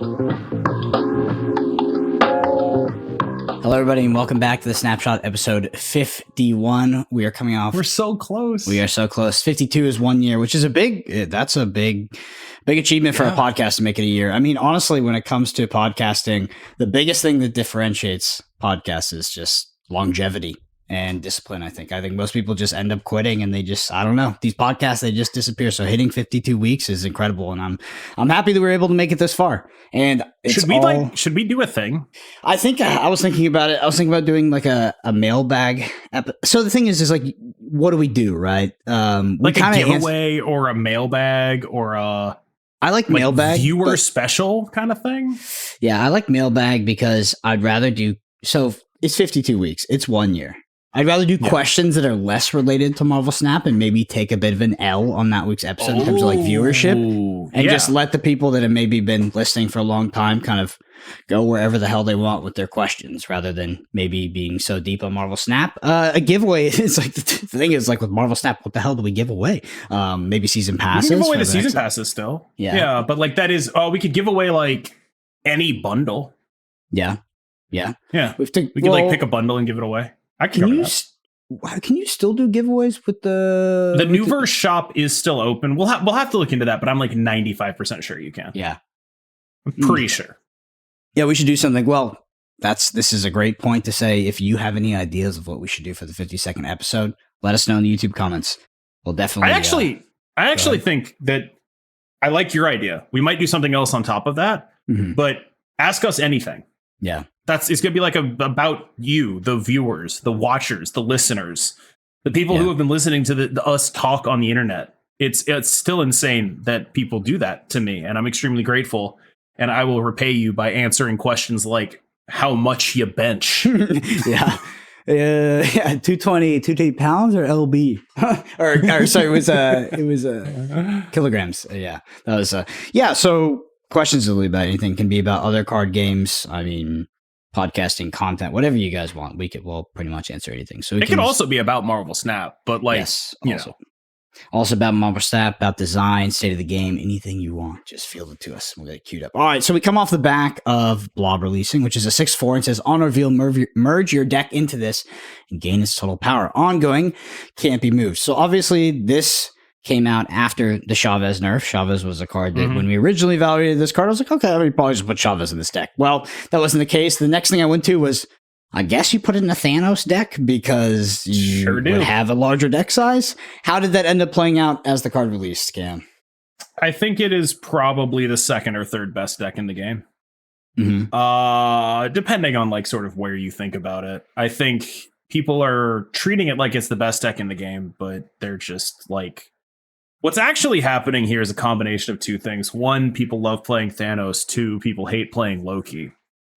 Hello, everybody, and welcome back to the Snapshot episode 51. We are coming off. We're so close. We are so close. 52 is 1 year, which is a big achievement for a podcast to make it a year. I mean, honestly, when it comes to podcasting, the biggest thing that differentiates podcasts is just longevity and discipline. I think most people just end up quitting and they just, I don't know, these podcasts, they just disappear. So hitting 52 weeks is incredible. And I'm happy that we were able to make it this far. And should we do a thing? I think I was thinking about it. I was thinking about doing like a mailbag. So the thing is like, what do we do? Right. Like a giveaway or a mailbag or a, I like mailbag viewer special kind of thing. Yeah. I like mailbag because I'd rather do, so it's 52 weeks. It's 1 year. I'd rather do questions that are less related to Marvel Snap and maybe take a bit of an L on that week's episode in terms of like viewership and just let the people that have maybe been listening for a long time kind of go wherever the hell they want with their questions rather than maybe being so deep on Marvel Snap. A giveaway is like the thing is like with Marvel Snap, what the hell do we give away? Maybe season passes. We can give away the season passes still. Yeah. But like that is, we could give away like any bundle. Yeah. We could like pick a bundle and give it away. Can you still do giveaways with the Newverse shop is still open? We'll have to look into that, but I'm like 95% sure you can. Yeah. I'm pretty sure. Yeah, we should do something. Well, this is a great point to say. If you have any ideas of what we should do for the 52nd episode, let us know in the YouTube comments. We'll definitely. I actually think that I like your idea. We might do something else on top of that, but ask us anything. Yeah. It's going to be like about you, the viewers, the watchers, the listeners, the people who have been listening to us talk on the internet. It's still insane that people do that to me, and I'm extremely grateful. And I will repay you by answering questions like how much you bench. 220 pounds or LB or sorry, it was kilograms. Yeah, that was So questions really about anything, can be about other card games. I mean, podcasting, content, whatever you guys want. We'll pretty much answer anything. So it can also be about Marvel Snap, but like, also about Marvel Snap, about design, state of the game, anything you want. Just field it to us. We'll get it queued up. All right, so we come off the back of Blob releasing, which is a 6/4 and says, on reveal, merge your deck into this and gain its total power. Ongoing, can't be moved. So obviously this came out after the Chavez nerf. Chavez was a card that when we originally evaluated this card, I was like, okay, I would probably just put Chavez in this deck. Well, that wasn't the case. The next thing I went to was, I guess you put it in a Thanos deck because you would have a larger deck size. How did that end up playing out as the card released, Cam? I think it is probably the second or third best deck in the game. Depending on like sort of where you think about it. I think people are treating it like it's the best deck in the game, but they're just like, what's actually happening here is a combination of two things. One, people love playing Thanos. Two, people hate playing Loki.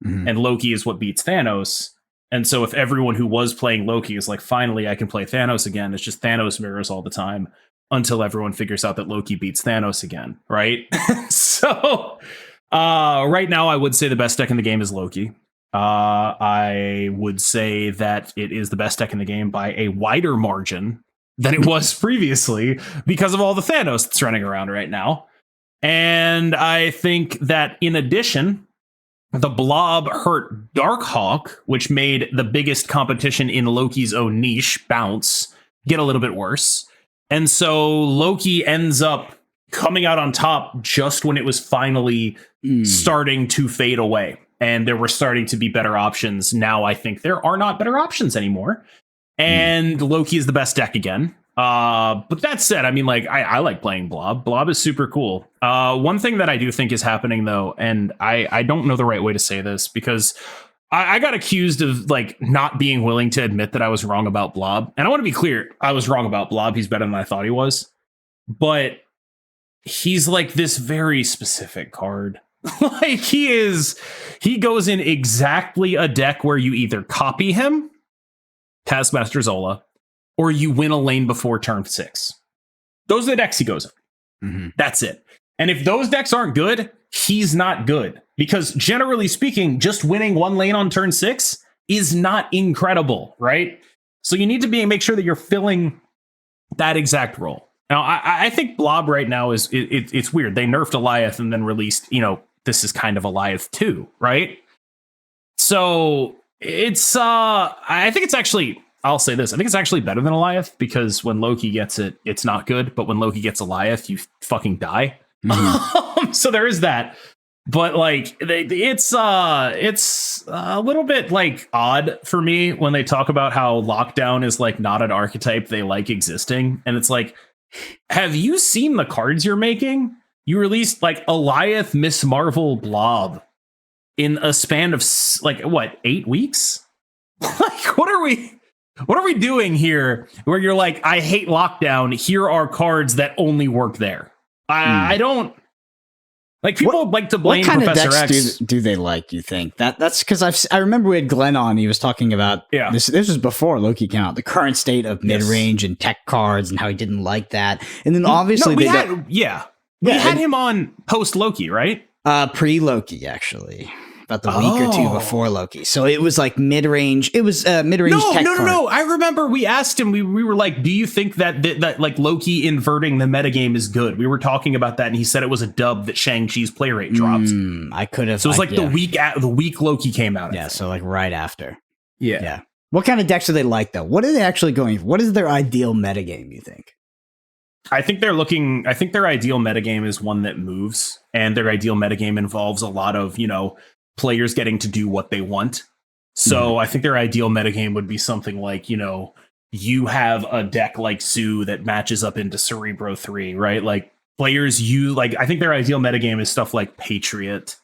And Loki is what beats Thanos. And so if everyone who was playing Loki is like, finally, I can play Thanos again, it's just Thanos mirrors all the time until everyone figures out that Loki beats Thanos again, right? So right now, I would say the best deck in the game is Loki. I would say that it is the best deck in the game by a wider margin than it was previously because of all the Thanos that's running around right now. And I think that in addition, the Blob hurt Darkhawk, which made the biggest competition in Loki's own niche, Bounce, get a little bit worse. And so Loki ends up coming out on top just when it was finally starting to fade away. And there were starting to be better options. Now I think there are not better options anymore. And Loki is the best deck again. But that said, I mean, like, I like playing Blob. Blob is super cool. One thing that I do think is happening, though, and I don't know the right way to say this, because I got accused of, like, not being willing to admit that I was wrong about Blob. And I want to be clear, I was wrong about Blob. He's better than I thought he was. But he's, like, this very specific card. Like, he goes in exactly a deck where you either copy him, Taskmaster Zola, or you win a lane before turn 6. Those are the decks he goes in. That's it. And if those decks aren't good, he's not good. Because generally speaking, just winning one lane on turn 6 is not incredible, right? So you need to make sure that you're filling that exact role. Now, I think Blob right now it's weird. They nerfed Goliath and then released, this is kind of Alioth too, right? So it's I think it's actually, I'll say this, I think it's actually better than Alioth, because when Loki gets it, it's not good, but when Loki gets Alioth, you fucking die. So there is that. But like it's a little bit like odd for me when they talk about how Lockdown is like not an archetype they like existing, and it's like, have you seen the cards you're making? You released like Alioth, Miss Marvel, Blob in a span of like what, 8 weeks? Like what are we doing here? Where you're like, I hate Lockdown. Here are cards that only work there. I don't. Like people like to blame what kind Professor of decks X. do they like? You think that's because I remember we had Glenn on. He was talking about this. This was before Loki came out. The current state of mid range and tech cards and how he didn't like that. And then obviously we had him on post Loki, right? Pre Loki actually. About the week or two before Loki. So it was like mid-range. It was mid-range tech card. No. I remember we asked him, we were like, do you think that like Loki inverting the metagame is good? We were talking about that, and he said it was a dub that Shang-Chi's play rate dropped. I could have. So it was like the week Loki came out. Yeah, so like right after. Yeah. What kind of decks do they like, though? What are they actually going for? What is their ideal metagame, you think? I think their ideal metagame is one that moves, and their ideal metagame involves a lot of, players getting to do what they want. So I think their ideal metagame would be something like, you have a deck like Zoo that matches up into Cerebro 3, right? Like players I think their ideal metagame is stuff like Patriot,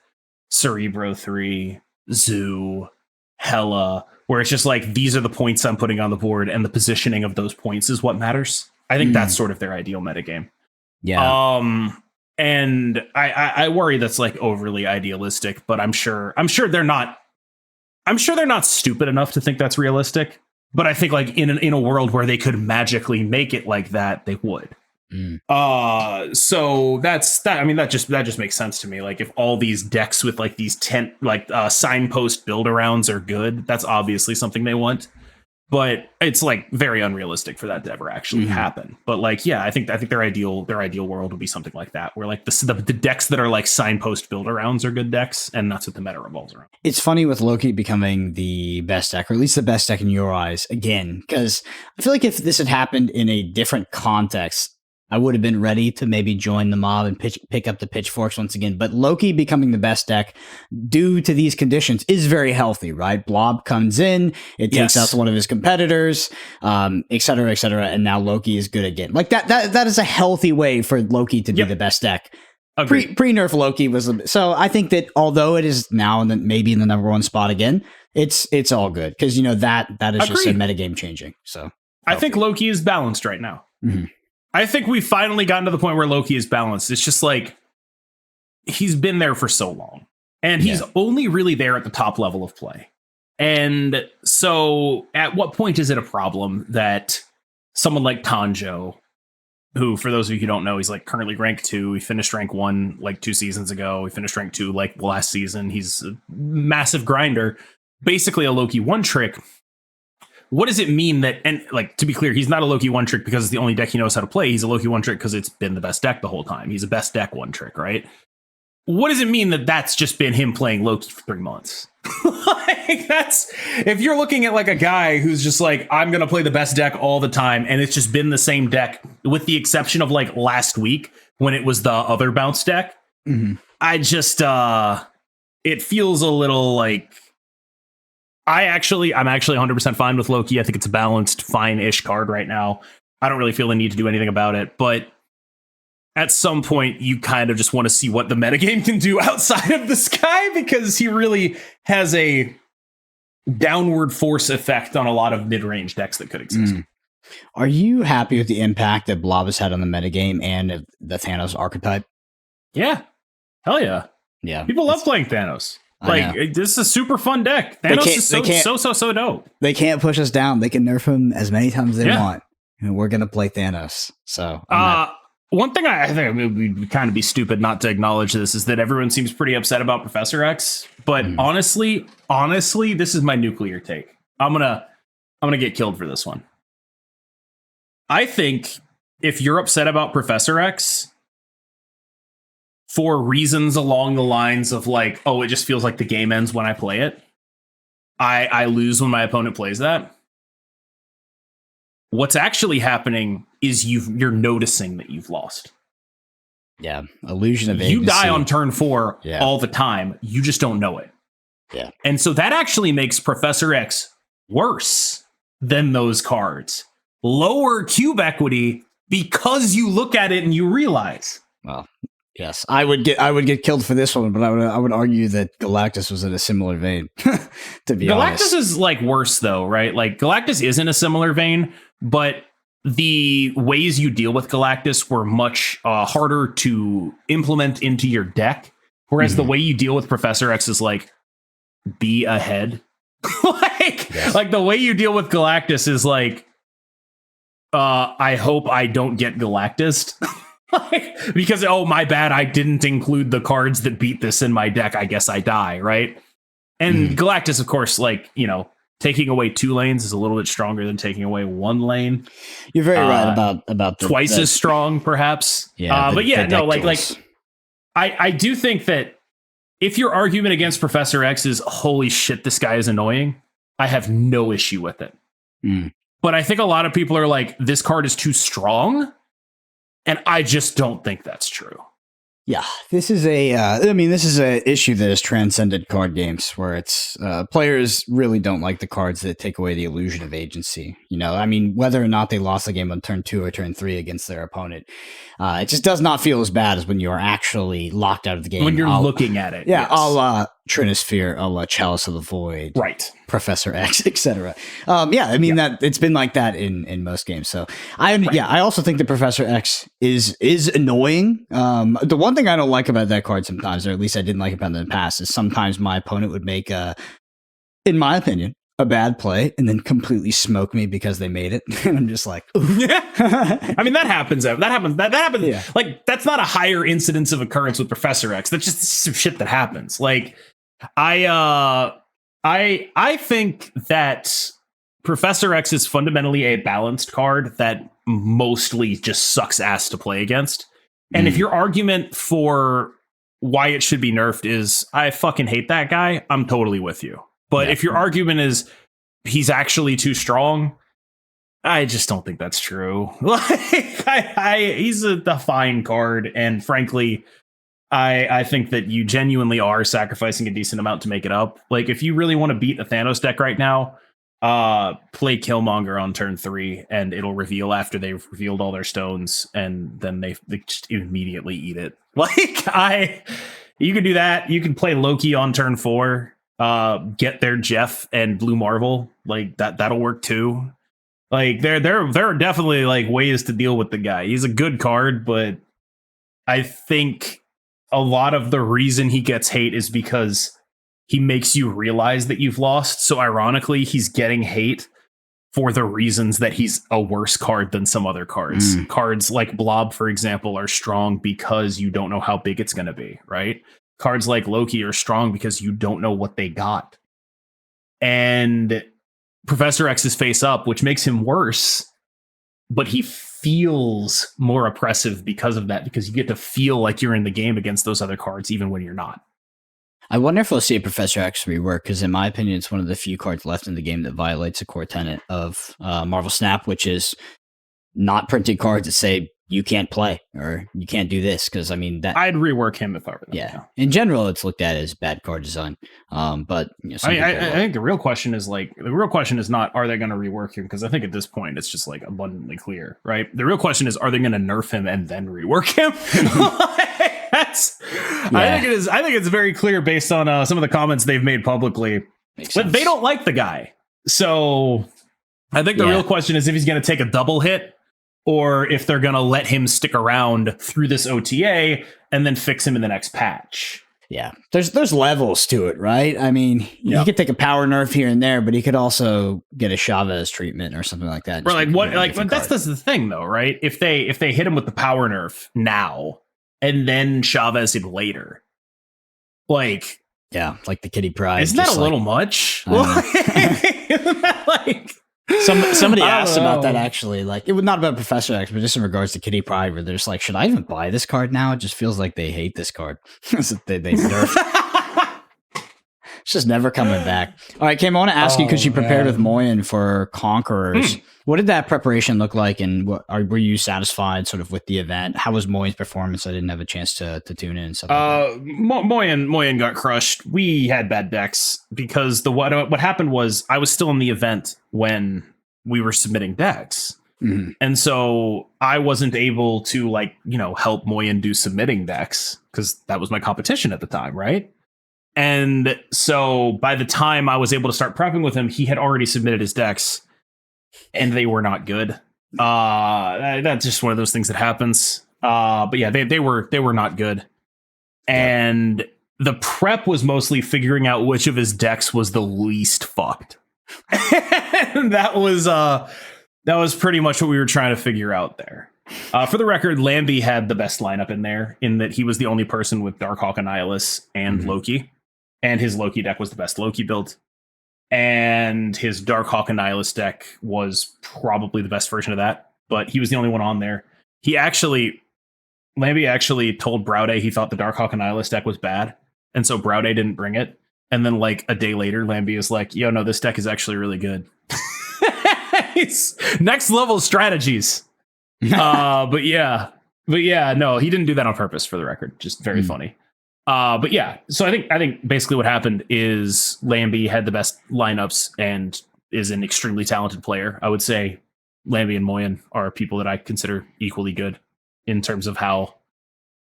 Cerebro 3, Zoo, Hela, where it's just like, these are the points I'm putting on the board, and the positioning of those points is what matters. I think that's sort of their ideal metagame. Yeah. And I worry that's like overly idealistic, but I'm sure they're not stupid enough to think that's realistic. But I think like in a world where they could magically make it like that, they would. So that's that. I mean, that just makes sense to me. Like if all these decks with like these signpost build arounds are good, that's obviously something they want. But it's like very unrealistic for that to ever actually happen. But like, yeah, I think their ideal world would be something like that, where like the decks that are like signpost build arounds are good decks, and that's what the meta revolves around. It's funny with Loki becoming the best deck, or at least the best deck in your eyes again, because I feel like if this had happened in a different context, I would have been ready to maybe join the mob and pick up the pitchforks once again. But Loki becoming the best deck due to these conditions is very healthy, right? Blob comes in, it takes out one of his competitors, et cetera, and now Loki is good again. Like that is a healthy way for Loki to be the best deck. Pre-nerf Loki was so. I think that although it is now and then maybe in the number one spot again, it's all good because that is just a metagame changing. So I think Loki is balanced right now. I think we've finally gotten to the point where Loki is balanced. It's just like he's been there for so long, and he's only really there at the top level of play. And so at what point is it a problem that someone like Tanjo, who, for those of you who don't know, he's like currently rank 2. He finished rank 1 like 2 seasons ago. He finished rank 2 like last season. He's a massive grinder, basically a Loki one trick. What does it mean that, and like, to be clear, he's not a Loki one trick because it's the only deck he knows how to play. He's a Loki one trick because it's been the best deck the whole time. He's a best deck one trick, right? What does it mean that that's just been him playing Loki for 3 months? Like, that's, if you're looking at like a guy who's just like, I'm going to play the best deck all the time, and it's just been the same deck with the exception of like last week when it was the other bounce deck. I just, it feels a little like, I'm actually 100% fine with Loki. I think it's a balanced, fine-ish card right now. I don't really feel the need to do anything about it, but at some point, you kind of just want to see what the metagame can do outside of this guy, because he really has a downward force effect on a lot of mid-range decks that could exist. Are you happy with the impact that Blob has had on the metagame and the Thanos archetype? Yeah. Hell yeah. Yeah. People love playing Thanos. Like, this is a super fun deck. Thanos is so dope. They can't push us down. They can nerf him as many times as they want. And we're going to play Thanos. So, one thing I think would kind of be stupid not to acknowledge this is that everyone seems pretty upset about Professor X. But honestly, this is my nuclear take. I'm gonna get killed for this one. I think if you're upset about Professor X, for reasons along the lines of like, oh, it just feels like the game ends when I play it. I lose when my opponent plays that. What's actually happening is you're noticing that you've lost. Yeah, illusion of agency. You die on turn 4 all the time. You just don't know it. Yeah. And so that actually makes Professor X worse than those cards. Lower cube equity because you look at it and you realize. Well, yes, I would get killed for this one, but I would argue that Galactus was in a similar vein. To be honest, Galactus is like worse though, right? Like Galactus is in a similar vein, but the ways you deal with Galactus were much harder to implement into your deck. Whereas the way you deal with Professor X is like, be ahead. Like the way you deal with Galactus is like, I hope I don't get Galactus. Because, oh, my bad, I didn't include the cards that beat this in my deck. I guess I die, right? And Galactus, of course, like, you know, taking away 2 lanes is a little bit stronger than taking away 1 lane. You're very right about twice as strong, perhaps. Yeah, but yeah, no, like I do think that if your argument against Professor X is holy shit, this guy is annoying, I have no issue with it. But I think a lot of people are like, this card is too strong, and I just don't think that's true. Yeah, this is a issue that has transcended card games, where it's players really don't like the cards that take away the illusion of agency. You know, I mean, whether or not they lost the game on turn 2 or turn 3 against their opponent, it just does not feel as bad as when you are actually locked out of the game. When you're looking at it. Yeah, yes. a la Trinisphere, a la Chalice of the Void, right, Professor X, etc. I mean that it's been like that in most games. So I also think that Professor X is annoying. The one thing I don't like about that card sometimes, or at least I didn't like about it in the past, is sometimes my opponent would make in my opinion, a bad play and then completely smoke me because they made it. And I'm just like, I mean, that happens. That happens. Yeah. Like, that's not a higher incidence of occurrence with Professor X. That's just some shit that happens. Like, I think that Professor X is fundamentally a balanced card that mostly just sucks ass to play against. And if your argument for why it should be nerfed is, I fucking hate that guy, I'm totally with you. But if your argument is he's actually too strong, I just don't think that's true. Like, he's a fine card, and frankly, I think that you genuinely are sacrificing a decent amount to make it up. Like, if you really want to beat a Thanos deck right now, play Killmonger on turn 3, and it'll reveal after they've revealed all their stones, and then they just immediately eat it. Like, you can do that. You can play Loki on turn 4. Get their Jeff and Blue Marvel, like that'll work too. Like there are definitely like ways to deal with the guy. He's a good card, but I think a lot of the reason he gets hate is because he makes you realize that you've lost. So ironically, he's getting hate for the reasons that he's a worse card than some other cards. Cards like Blob, for example, are strong because you don't know how big it's going to be, right? Cards like Loki are strong because you don't know what they got. And Professor X is face up, which makes him worse, but he feels more oppressive because of that, because you get to feel like you're in the game against those other cards, even when you're not. I wonder if we'll see a Professor X rework, because in my opinion, it's one of the few cards left in the game that violates a core tenet of Marvel Snap, which is not printed cards that say you can't play or you can't do this. Because I mean, that I'd rework him if I were them. Yeah, in general, it's looked at as bad card design. But you know, I think the real question is not, are they going to rework him? Because I think at this point it's just like abundantly clear, right? The real question is, are they going to nerf him and then rework him? I think it's very clear based on some of the comments they've made publicly. But they don't like the guy. So I think the real question is if he's going to take a double hit, or if they're going to let him stick around through this OTA and then fix him in the next patch. Yeah, there's levels to it, right? I mean, he could take a power nerf here and there, but he could also get a Chavez treatment or something like that. Or like what? Like, but that's the thing, though, right? If they hit him with the power nerf now and then Chavez him later, like, yeah, like the Kitty Pryde. Isn't that a little much? Isn't that like? Somebody I don't asked about that know. actually. Like, it was not about Professor X, but just in regards to Kitty Pryde, where they're just like, should I even buy this card now? It just feels like they hate this card. they nerfed. It's just never coming back. All right, Kim, I want to ask you because you prepared with Moyen for Conquerors. What did that preparation look like, and were you satisfied sort of with the event? How was Moyen's performance? I didn't have a chance to tune in and stuff like that. Moyen got crushed. We had bad decks because what happened was I was still in the event when we were submitting decks. Mhm. And so I wasn't able to help Moyen do submitting decks because that was my competition at the time, right? And so by the time I was able to start prepping with him, he had already submitted his decks and they were not good. That's just one of those things that happens. But yeah, they were not good. And the prep was mostly figuring out which of his decks was the least fucked. And that was pretty much what we were trying to figure out there. For the record, Lambie had the best lineup in there, in that he was the only person with Darkhawk, Annihilus, and Loki. And his Loki deck was the best Loki build. And his Darkhawk Annihilus deck was probably the best version of that. But he was the only one on there. Lambie actually told Browday he thought the Darkhawk Annihilus deck was bad. And so Browday didn't bring it. And then like a day later, Lambie is like, yo, no, this deck is actually really good. It's next level strategies. But yeah, no, he didn't do that on purpose, for the record. Just very funny. But yeah, so I think basically what happened is Lambie had the best lineups and is an extremely talented player. I would say Lambie and Moyen are people that I consider equally good in terms of how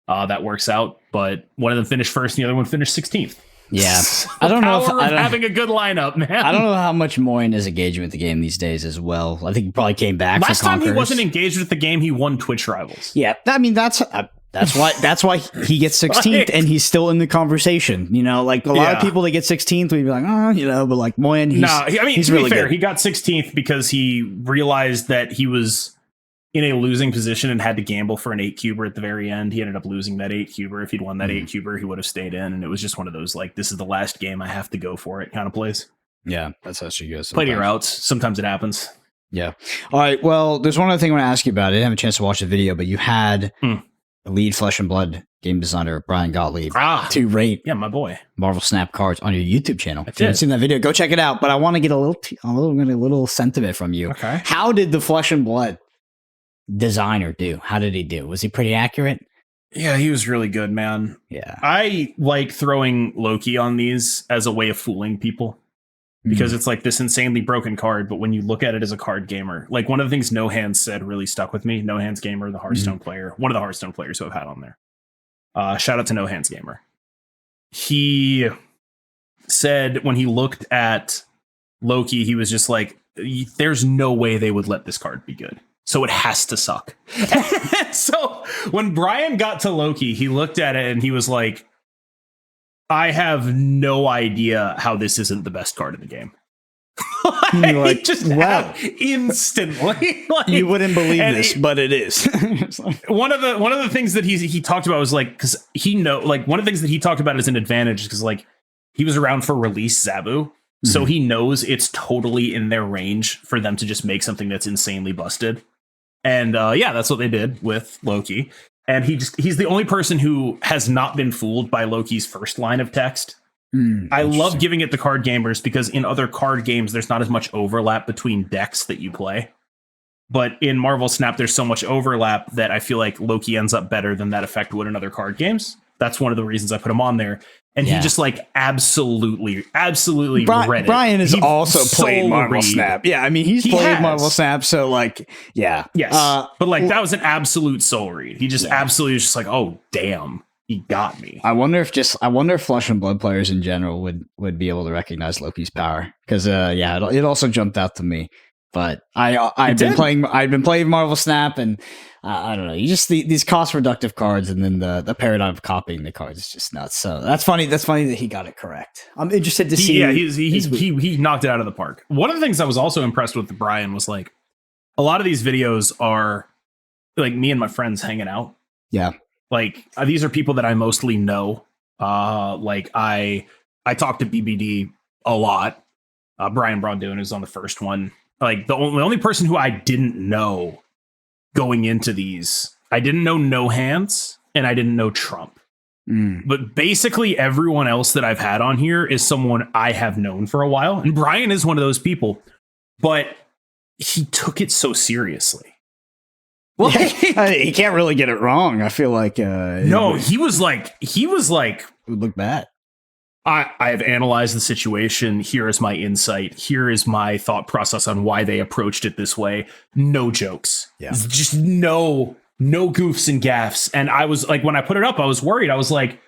that works out. But one of them finished first and the other one finished 16th. Yeah, I don't know if having a good lineup, man. I don't know how much Moyen is engaging with the game these days as well. I think he probably came back. Last for time he Conquerors. wasn't engaged with the game, he won Twitch Rivals. Yeah, I mean that's why he gets 16th and he's still in the conversation. You know, like a lot of people that get 16th would be like, but like Moyen, he's really fair. Good. He got 16th because he realized that he was in a losing position and had to gamble for an 8-cuber at the very end. He ended up losing that 8-cuber. If he'd won that 8-cuber, he would have stayed in. And it was just one of those, like, this is the last game, I have to go for it kind of plays. Yeah, that's how she goes. Play to your outs. Sometimes it happens. Yeah. All right. Well, there's one other thing I want to ask you about. I didn't have a chance to watch the video, but you had the lead Flesh and Blood game designer, Brian Gottlieb, to rate my boy Marvel Snap cards on your YouTube channel. If you haven't seen that video, go check it out. But I want to get a little sentiment from you. Okay. How did the Flesh and Blood designer do? How did he do? Was he pretty accurate? Yeah, he was really good, man. Yeah. I like throwing Loki on these as a way of fooling people because it's like this insanely broken card. But when you look at it as a card gamer, like one of the things No Hands said really stuck with me. No Hands Gamer, the Hearthstone player, one of the Hearthstone players who I've had on there. Shout out to No Hands Gamer. He said when he looked at Loki, he was just like, there's no way they would let this card be good. So it has to suck. So when Brian got to Loki, he looked at it and he was like, I have no idea how this isn't the best card in the game. Like, just wow. Instantly. Like, you wouldn't believe this, but it is. One of the things that he talked about was like, because one of the things that he talked about as an advantage because like he was around for release Zabu. So he knows it's totally in their range for them to just make something that's insanely busted. And that's what they did with Loki. And he's the only person who has not been fooled by Loki's first line of text. I love giving it to card gamers because in other card games, there's not as much overlap between decks that you play. But in Marvel Snap, there's so much overlap that I feel like Loki ends up better than that effect would in other card games. That's one of the reasons I put him on there. And he just like absolutely read it. Brian has also played Marvel Snap. Yeah, I mean, he's played Marvel Snap, so like, yeah. Yes. But like that was an absolute soul read. He just absolutely was just like, oh, damn, he got me. I wonder if Flesh and Blood players in general would be able to recognize Loki's power. Because it also jumped out to me. But I've been playing Marvel Snap, and I don't know. You just these cost reductive cards, and then the paradigm of copying the cards is just nuts. So that's funny. That's funny that he got it correct. I'm interested to see. Yeah, he knocked it out of the park. One of the things I was also impressed with Brian was like a lot of these videos are like me and my friends hanging out. Yeah, like these are people that I mostly know. Like I talk to BBD a lot. Brian Braun is on the first one. like the only person who I didn't know going into these, I didn't know No Hands and I didn't know Trump. But basically everyone else that I've had on here is someone I have known for a while. And Brian is one of those people, but he took it so seriously. Well, he can't really get it wrong. I feel like no, he was like it would look bad. I have analyzed the situation. Here is my insight. Here is my thought process on why they approached it this way. No jokes. Yeah. Just no goofs and gaffs. And I was like, when I put it up, I was worried. I was like,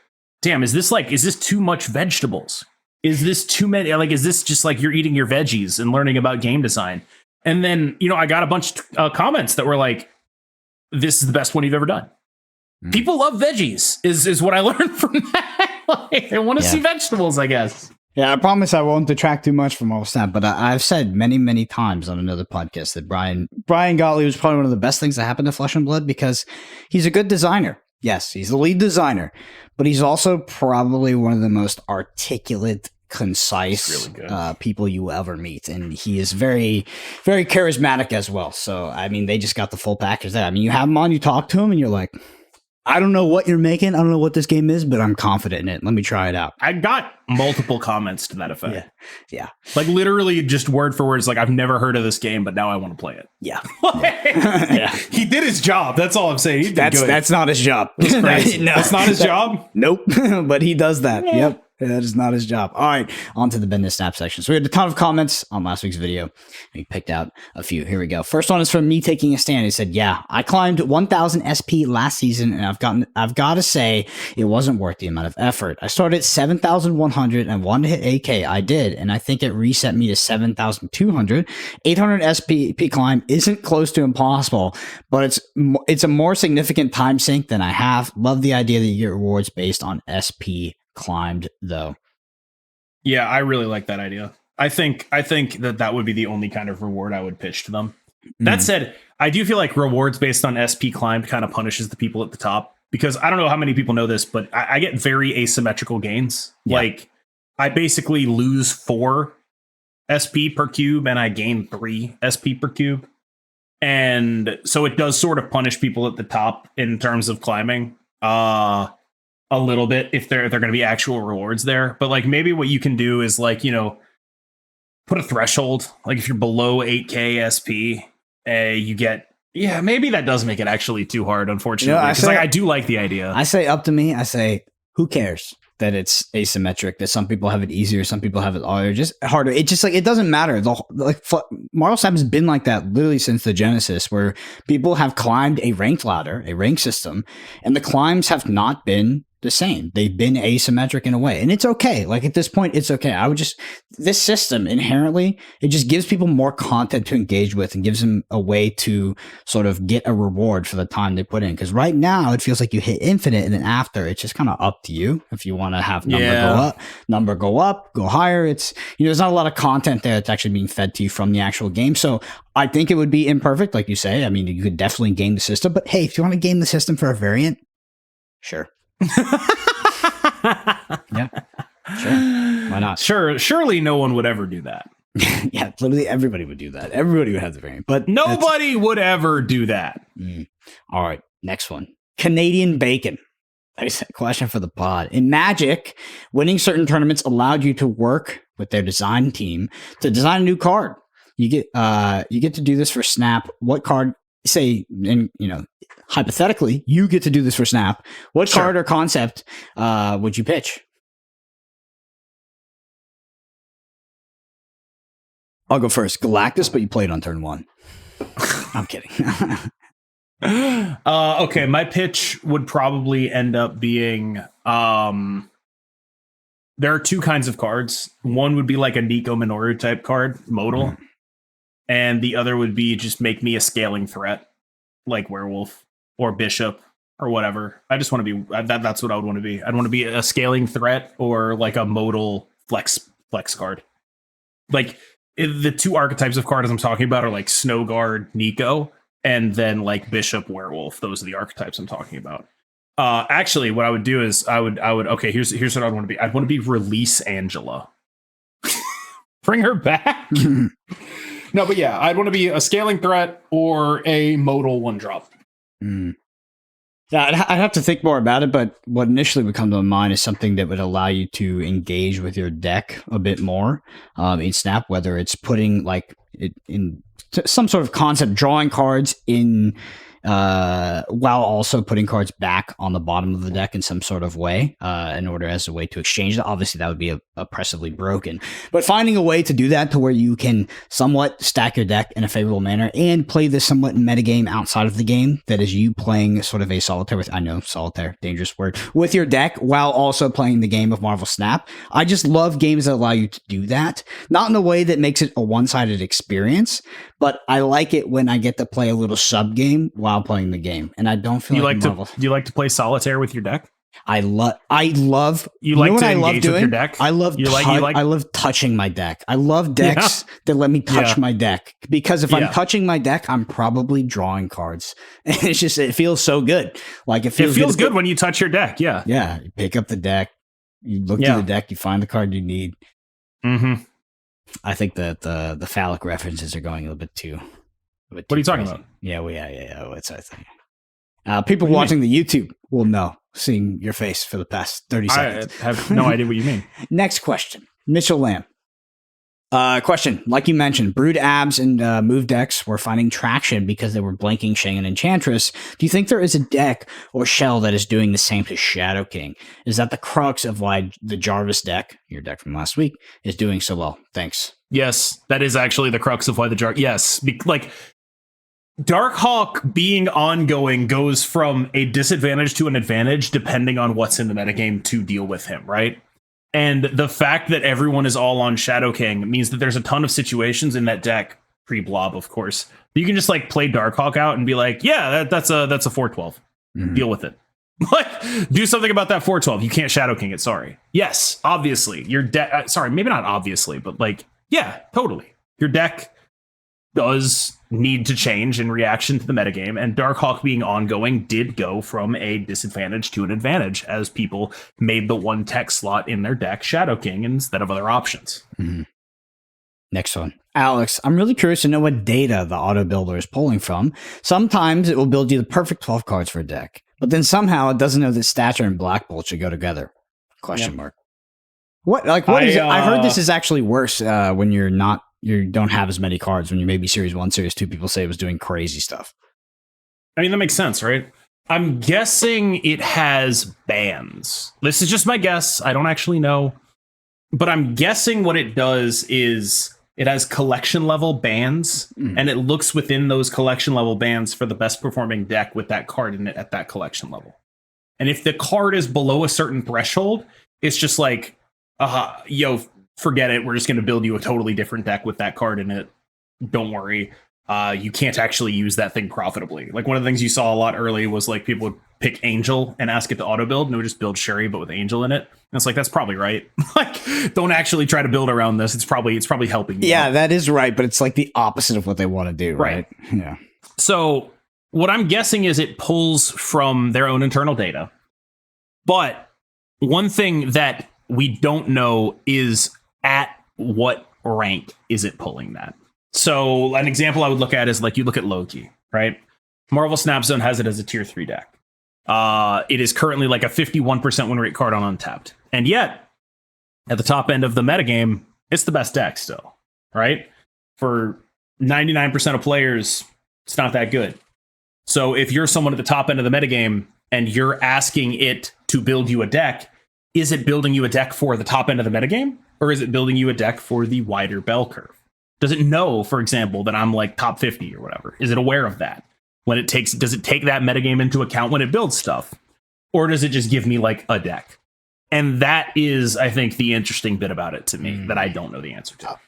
damn, is this too much vegetables? Is this too many? Like, is this just like you're eating your veggies and learning about game design? And then, I got a bunch of comments that were like, this is the best one you've ever done. People love veggies is what I learned from that. Like, they want to see vegetables, I guess. Yeah, I promise I won't detract too much from all that, but I've said many, many times on another podcast that Brian Gottlieb was probably one of the best things that happened to Flesh and Blood because he's a good designer. Yes, he's the lead designer, but he's also probably one of the most articulate, concise people you will ever meet. And he is very, very charismatic as well. So, I mean, they just got the full package there. I mean, you have him on, you talk to him, and you're like, I don't know what you're making. I don't know what this game is, but I'm confident in it. Let me try it out. I got multiple comments to that effect. Yeah. Like literally just word for word. It's like, I've never heard of this game, but now I want to play it. Yeah. He did his job. That's all I'm saying. He did good. That's not his job. No, that's not his job? Nope. But he does that. Yep. That is not his job. All right, on to the business snap section. So we had a ton of comments on last week's video. We picked out a few. Here we go. First one is from me taking a stand. He said, "Yeah, I climbed 1,000 SP last season, and I've got to say it wasn't worth the amount of effort. I started at 7,100 and wanted to hit 8K. I did, and I think it reset me to 7,200. 800 SP climb isn't close to impossible, but it's a more significant time sink than I have. Love the idea that you get rewards based on SP." Climbed though. Yeah, I really like that idea. I think that would be the only kind of reward I would pitch to them. That said, I do feel like rewards based on SP climbed kind of punishes the people at the top, because I don't know how many people know this, but I get very asymmetrical gains. Like I basically lose 4 SP per cube and I gain 3 SP per cube. And so it does sort of punish people at the top in terms of climbing. A little bit if they're going to be actual rewards there, but like maybe what you can do is like, put a threshold. Like if you're below 8K SP, you get, maybe that does make it actually too hard, unfortunately. Because I do like the idea. I say up to me, I say, who cares that it's asymmetric, that some people have it easier, some people have it harder, just harder. It just like, it doesn't matter. Marvel Snap has been like that literally since the Genesis, where people have climbed a ranked ladder, a ranked system, and the climbs have not been the same. They've been asymmetric in a way, and it's okay. Like at this point, it's okay. This system inherently, it just gives people more content to engage with and gives them a way to sort of get a reward for the time they put in. Because right now it feels like you hit infinite, and then after it's just kind of up to you if you want to have number go up, go higher. It's, there's not a lot of content there that's actually being fed to you from the actual game. So I think it would be imperfect, like you say. I mean, you could definitely game the system, but hey, if you want to game the system for a variant, sure. Yeah, sure. Why not? Sure. Surely no one would ever do that. Yeah, literally everybody would do that. Everybody would have the variant, but nobody would ever do that. All right, next one. Canadian bacon. There's a question for the pod. In Magic, winning certain tournaments allowed you to work with their design team to design a new card. You get to do this for Snap. What card? Say, and hypothetically, you get to do this for Snap. What card or concept would you pitch? I'll go first. Galactus, but you played on turn 1. I'm kidding. Okay, my pitch would probably end up being there are 2 kinds of cards. One would be like a Nico Minoru type card, modal. And the other would be just make me a scaling threat, like Werewolf or Bishop or whatever. I just want to be that's what I would want to be. I'd want to be a scaling threat or like a modal flex card. Like the 2 archetypes of cards I'm talking about are like Snow Guard, Nico, and then like Bishop, Werewolf. Those are the archetypes I'm talking about. Actually, what I would do is I would okay. Here's what I'd want to be. I'd want to be Release Angela. Bring her back. No, but yeah, I'd want to be a scaling threat or a modal 1-drop. Yeah, I'd have to think more about it, but what initially would come to my mind is something that would allow you to engage with your deck a bit more in Snap, whether it's putting like it in some sort of concept, drawing cards in while also putting cards back on the bottom of the deck in some sort of way in order as a way to exchange that. Obviously, that would be oppressively broken, but finding a way to do that to where you can somewhat stack your deck in a favorable manner and play this somewhat metagame outside of the game that is you playing sort of a solitaire with, I know, solitaire, dangerous word, with your deck while also playing the game of Marvel Snap. I just love games that allow you to do that, not in a way that makes it a one-sided experience, but I like it when I get to play a little sub game while playing the game, and I don't feel Do you like to play solitaire with your deck? I love. You like to engage with your deck? I love. I love touching my deck. I love decks that let me touch my deck, because if I'm touching my deck, I'm probably drawing cards, and it's just, it feels so good. Like it feels good when you touch your deck. Yeah, yeah. You pick up the deck, you look through the deck, you find the card you need. Mm-hmm. I think that the phallic references are going a little bit too. What are you talking about? Yeah, What's I think? People watching the YouTube will know, seeing your face for the past 30 seconds. I have no idea what you mean. Next question, Mitchell Lamb. Question, like you mentioned, Brood Abs and Move decks were finding traction because they were blanking Shang and Enchantress. Do you think there is a deck or shell that is doing the same to Shadow King? Is that the crux of why the Jarvis deck, your deck from last week, is doing so well? Thanks. Yes, that is actually the crux of why the Jarvis. Yes, like Darkhawk being ongoing goes from a disadvantage to an advantage depending on what's in the metagame to deal with him, right? And the fact that everyone is all on Shadow King means that there's a ton of situations in that deck, pre-blob, of course, you can just like play Darkhawk out and be like, yeah, that's a 412. Deal with it. Like, do something about that 412. You can't Shadow King it. Sorry. Yes, obviously your deck. Sorry, maybe not obviously, but like, yeah, totally. Your deck does need to change in reaction to the metagame, and Darkhawk being ongoing did go from a disadvantage to an advantage as people made the one tech slot in their deck Shadow King instead of other options. Next one. Alex, I'm really curious to know what data the auto builder is pulling from. Sometimes it will build you the perfect 12 cards for a deck, but then somehow it doesn't know that Stature and Black Bolt should go together. Question mark. What is it? I heard this is actually worse when you don't have as many cards. When you maybe Series 1, Series 2, people say it was doing crazy stuff. I mean, that makes sense, right? I'm guessing it has bans. This is just my guess. I don't actually know. But I'm guessing what it does is it has collection level bans, and it looks within those collection level bans for the best performing deck with that card in it at that collection level. And if the card is below a certain threshold, it's just like, forget it. We're just going to build you a totally different deck with that card in it. Don't worry. You can't actually use that thing profitably. Like, one of the things you saw a lot early was like people would pick Angel and ask it to auto build, and it would just build Sherry, but with Angel in it. And it's like, that's probably right. Like, don't actually try to build around this. It's probably helping you. Yeah, that is right. But it's like the opposite of what they want to do. Right. Yeah. So what I'm guessing is it pulls from their own internal data. But one thing that we don't know is at what rank is it pulling that? So an example I would look at is like, you look at Loki, right? Marvel Snap Zone has it as a tier 3 deck. It is currently like a 51% win rate card on Untapped. And yet, at the top end of the metagame, it's the best deck still, right? For 99% of players, it's not that good. So if you're someone at the top end of the metagame and you're asking it to build you a deck, is it building you a deck for the top end of the metagame? Or is it building you a deck for the wider bell curve? Does it know, for example, that I'm like top 50 or whatever? Is it aware of that? Does it take that metagame into account when it builds stuff? Or does it just give me like a deck? And that is, I think, the interesting bit about it to me that I don't know the answer to.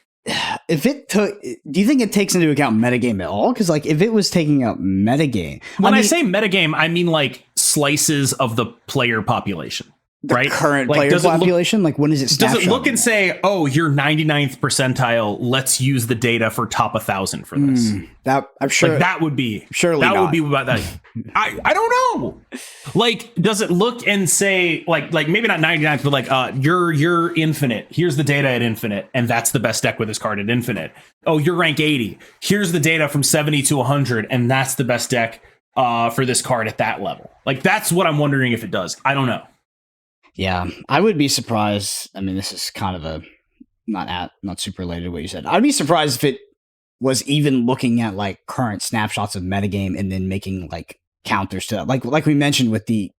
Do you think it takes into account metagame at all? Because like, if it was taking out metagame, when I say metagame, I mean like slices of the player population. the right? current Like, player does it look- population? Like, when is it Does snapshot? it look and say, "Oh, you're 99th percentile. Let's use the data for top 1,000 for this"? That I'm sure Like, that would be surely that not. would be about that. I don't know. Like, does it look and say like maybe not 99th, but like you're infinite. Here's the data at infinite, and that's the best deck with this card at infinite. Oh, you're rank 80. Here's the data from 70 to 100, and that's the best deck for this card at that level. Like, that's what I'm wondering if it does. I don't know. Yeah, I would be surprised. I mean, this is kind of a not super related to what you said. I'd be surprised if it was even looking at like current snapshots of metagame and then making like counters to that. Like we mentioned with the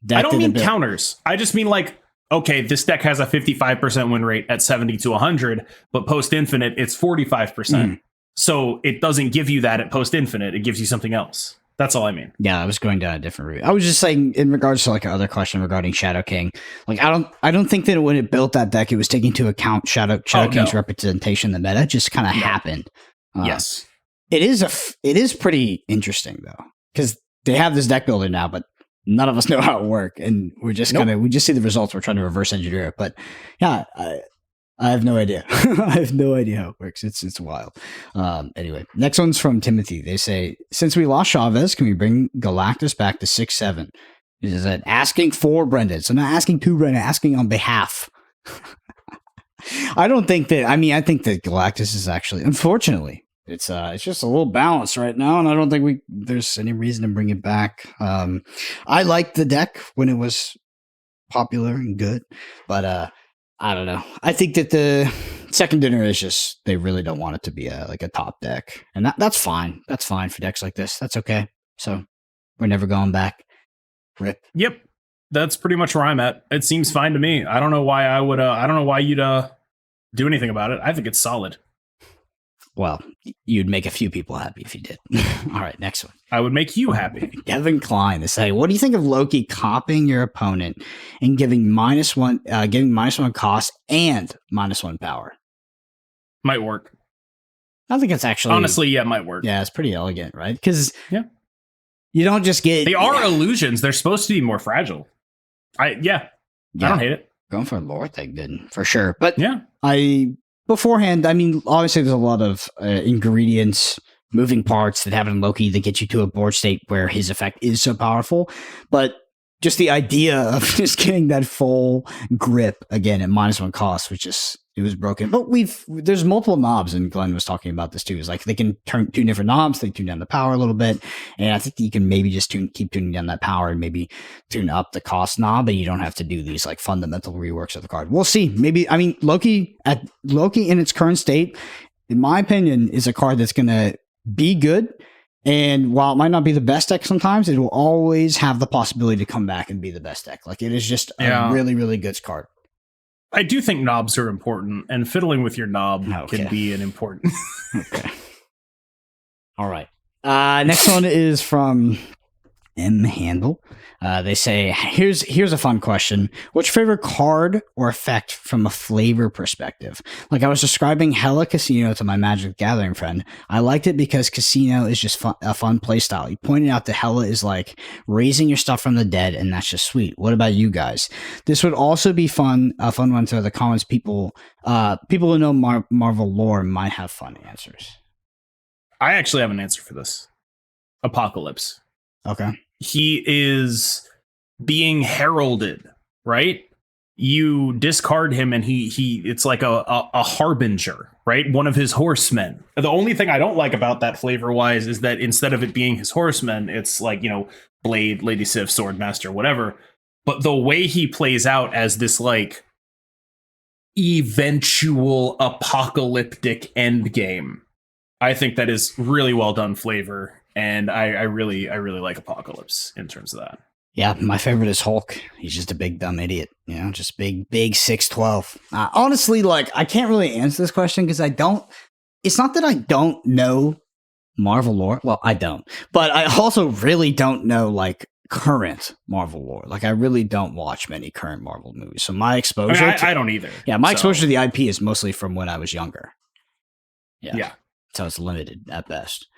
deck. I don't mean counters. I just mean like, okay, this deck has a 55% win rate at 70 to 100, but post infinite it's 45%. So it doesn't give you that at post infinite. It gives you something else. That's all I mean. Yeah, I was going down a different route. I was just saying in regards to like another question regarding Shadow King. Like I don't think that when it built that deck, it was taking into account Shadow King's representation in the meta. It just kind of happened. Yes, it is pretty interesting though, because they have this deck builder now, but none of us know how it works, and we're just we just see the results. We're trying to reverse engineer it, but yeah, I have no idea. I have no idea how it works. It's wild. Anyway, next one's from Timothy. They say, since we lost Chavez, can we bring Galactus back to 6-7? Is it asking for Brendan? So not asking to Brendan, asking on behalf. I don't think that. I mean, I think that Galactus is actually, unfortunately, it's just a little balanced right now, and I don't think there's any reason to bring it back. I liked the deck when it was popular and good, but I don't know. I think that the second dinner is just they really don't want it to be a top deck, and that's fine. That's fine for decks like this. That's okay. So we're never going back. Rip. Yep, that's pretty much where I'm at. It seems fine to me. I don't know why I would. I don't know why you'd do anything about it. I think it's solid. Well, you'd make a few people happy if you did. All right, next one. I would make you happy. Kevin Klein to say, what do you think of Loki copying your opponent and giving -1 cost and -1 power? Might work. I think it's actually honestly, yeah, it might work. Yeah, it's pretty elegant, right? Because you don't just get they are illusions. They're supposed to be more fragile. I don't hate it. Going for a lore thing, then for sure. But yeah, beforehand, I mean, obviously there's a lot of ingredients, moving parts that happen in Loki that get you to a board state where his effect is so powerful. But just the idea of just getting that full grip again at -1 cost, it was broken. But there's multiple knobs, and Glenn was talking about this too. It's like they can turn 2 different knobs, they tune down the power a little bit, and I think you can maybe just keep tuning down that power and maybe tune up the cost knob, and you don't have to do these like fundamental reworks of the card. We'll see. Maybe, I mean, Loki in its current state, in my opinion, is a card that's gonna be good. And while it might not be the best deck sometimes, it will always have the possibility to come back and be the best deck. Like, it is just a really, really good card. I do think knobs are important, and fiddling with your knob can be an important. Okay. All right. Next one is from M Handle. They say, here's a fun question. What's your favorite card or effect from a flavor perspective? Like, I was describing Hella Casino to my Magic the Gathering friend. I liked it because Casino is just a fun play style. You pointed out that Hella is like raising your stuff from the dead, and that's just sweet. What about you guys? This would also be a fun one to the comments. People who know Marvel lore might have fun answers. I actually have an answer for this. Apocalypse. Okay. He is being heralded, right? You discard him and he it's like a harbinger, right? One of his horsemen. The only thing I don't like about that flavor wise is that instead of it being his horsemen, it's like, Blade, Lady Sif, Swordmaster, whatever. But the way he plays out as this like eventual apocalyptic end game, I think that is really well done flavor. And I really like Apocalypse in terms of that. Yeah, my favorite is Hulk. He's just a big dumb idiot, just big 6'12". Honestly, like, I can't really answer this question because it's not that I don't know Marvel lore. Well, I don't, but I also really don't know like current Marvel lore. Like, I really don't watch many current Marvel movies. So my exposure, I don't either. Yeah, my exposure to the IP is mostly from when I was younger. Yeah. So it's limited at best.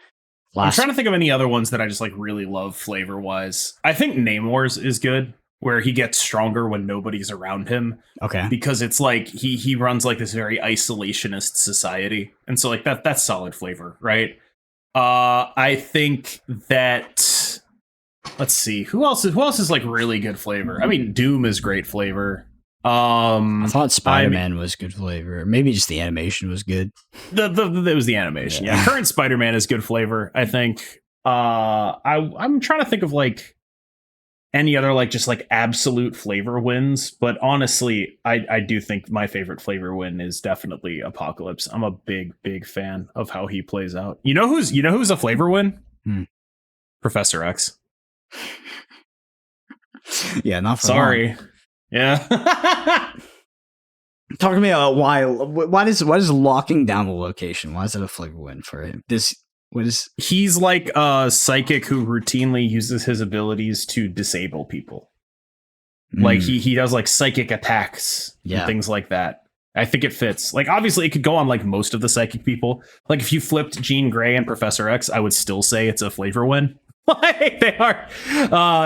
I'm trying to think of any other ones that I just like really love flavor wise. I think Namor's is good. where he gets stronger when nobody's around him. Okay. Because it's like he runs like this very isolationist society. And so like that's solid flavor, right? I think that let's see, who else is like really good flavor? I mean, Doom is great flavor. I thought Spider-Man was good flavor. Maybe just the animation was good. It was the animation. Yeah. Current Spider-Man is good flavor, I think. I'm trying to think of like any other like just like absolute flavor wins, but honestly, I do think my favorite flavor win is definitely Apocalypse. I'm a big fan of how he plays out. You know who's a flavor win? Professor X. Yeah, not for sorry. long. Yeah. Talk to me about why is locking down the location? Why is it a flavor win for him? He's like a psychic who routinely uses his abilities to disable people. Like he does like psychic attacks and things like that. I think it fits. Like obviously it could go on like most of the psychic people. Like if you flipped Jean Grey and Professor X, I would still say it's a flavor win. Like they are.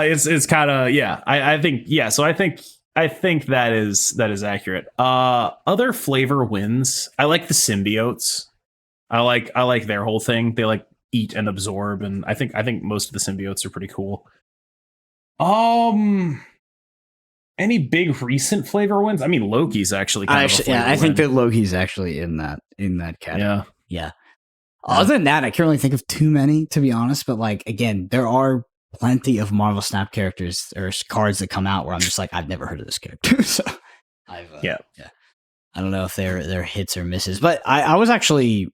It's kind of I think So I think that is accurate. Other flavor wins. I like the symbiotes. I like their whole thing. They like eat and absorb, and I think most of the symbiotes are pretty cool. Any big recent flavor wins? I mean, Loki's actually kind of a flavor I think win. that Loki's actually in that category. Yeah. Other than that, I can't really think of too many, to be honest. But like again, there are plenty of Marvel Snap characters or cards that come out where I'm just like, I've never heard of this character. So I don't know if they're hits or misses, but I was actually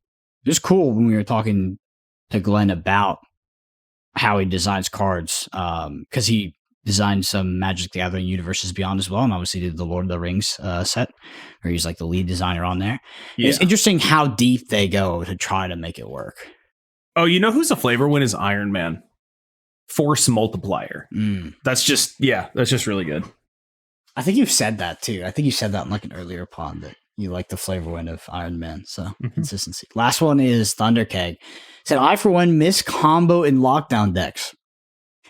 just cool when we were talking to Glenn about how he designs cards, because he designed some Magic the Gathering Universes Beyond as well, and obviously did the Lord of the Rings set, where he's like the lead designer on there. Yeah. It's interesting how deep they go to try to make it work. Oh, you know who's a flavor win is Iron Man. Force multiplier. That's just really good. I think you've said that too. I think you said that in like an earlier pod that you like the flavor win of Iron Man. So consistency. Last one is Thunderkeg. Said I for one miss combo in lockdown decks.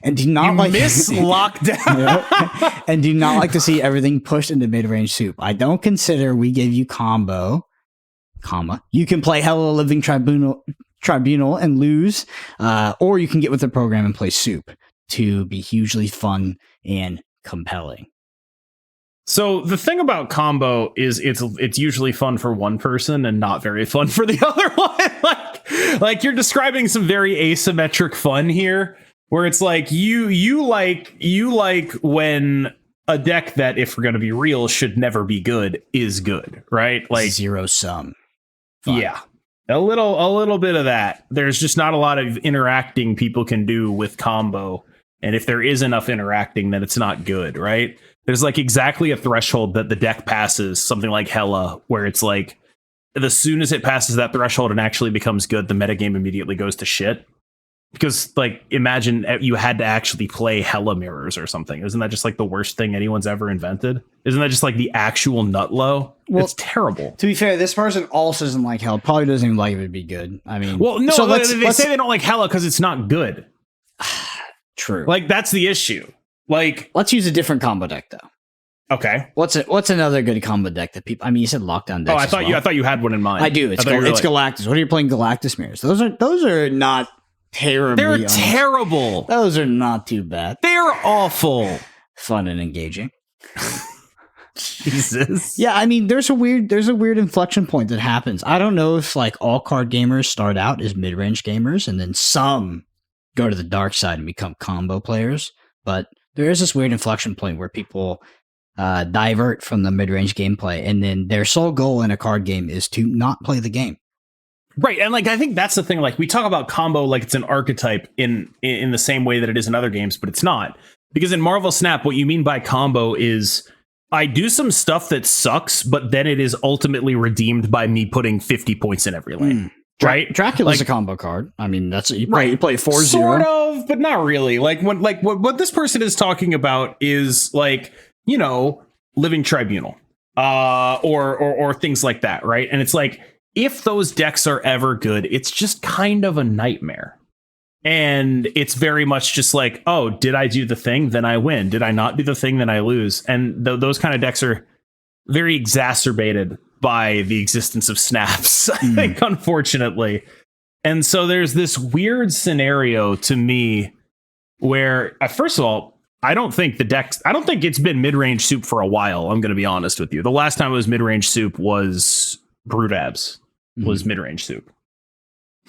And do not miss lockdown. And do not like to see everything pushed into mid-range soup. I don't consider we gave you combo, you can play Hello Living Tribunal and lose, or you can get with the program and play soup to be hugely fun and compelling. So the thing about combo is it's usually fun for one person and not very fun for the other one. like you're describing some very asymmetric fun here, where it's like you like when a deck that, if we're going to be real, should never be good is good, right? Like zero sum. Fun. Yeah. A little bit of that. There's just not a lot of interacting people can do with combo. And if there is enough interacting, then it's not good, right? There's like exactly a threshold that the deck passes, something like Hela, where it's like, as soon as it passes that threshold and actually becomes good, the metagame immediately goes to shit. Because, like, imagine you had to actually play Hela mirrors or something. Isn't that just like the worst thing anyone's ever invented? Isn't that just like the actual nutlow? Well, it's terrible. To be fair, this person also doesn't like Hela. Probably doesn't even like it would be good. I mean, well, no, so they say they don't like Hela because it's not good. True. Like, that's the issue. Like, let's use a different combo deck though. Okay. What's another good combo deck that people? I mean, you said lockdown decks. Oh, I thought you had one in mind. I do. It's Galactus. What are you playing? Galactus mirrors. Those are not terribly. They're terrible. Those are not too bad. They're awful. Fun and engaging. Jesus. Yeah, I mean, there's a weird inflection point that happens. I don't know if like all card gamers start out as mid-range gamers and then some go to the dark side and become combo players, but there is this weird inflection point where people divert from the mid-range gameplay, and then their sole goal in a card game is to not play the game. Right, and like I think that's the thing. Like we talk about combo like it's an archetype in the same way that it is in other games, but it's not. Because in Marvel Snap, what you mean by combo is I do some stuff that sucks, but then it is ultimately redeemed by me putting 50 points in every lane. Right? Dracula's a combo card. I mean, that's you play 4-0. Sort of, but not really. Like when what this person is talking about is like, you know, Living Tribunal. Or things like that, right? And it's like if those decks are ever good, it's just kind of a nightmare. And it's very much just like, oh, did I do the thing? Then I win. Did I not do the thing? Then I lose. And those kind of decks are very exacerbated by the existence of snaps, I think, unfortunately. And so there's this weird scenario to me where, first of all, I don't think it's been mid-range soup for a while. I'm going to be honest with you. The last time it was mid-range soup was Broodabs was mid-range soup.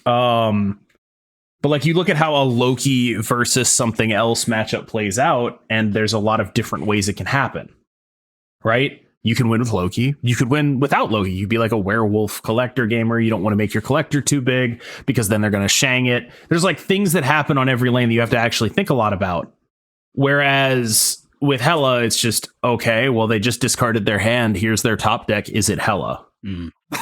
But like you look at how a Loki versus something else matchup plays out, and there's a lot of different ways it can happen, right? You can win with Loki. You could win without Loki. You'd be like a werewolf collector gamer. You don't want to make your collector too big because then they're going to shang it. There's like things that happen on every lane that you have to actually think a lot about. Whereas with Hela, it's just, okay, well, they just discarded their hand. Here's their top deck. Is it Hela?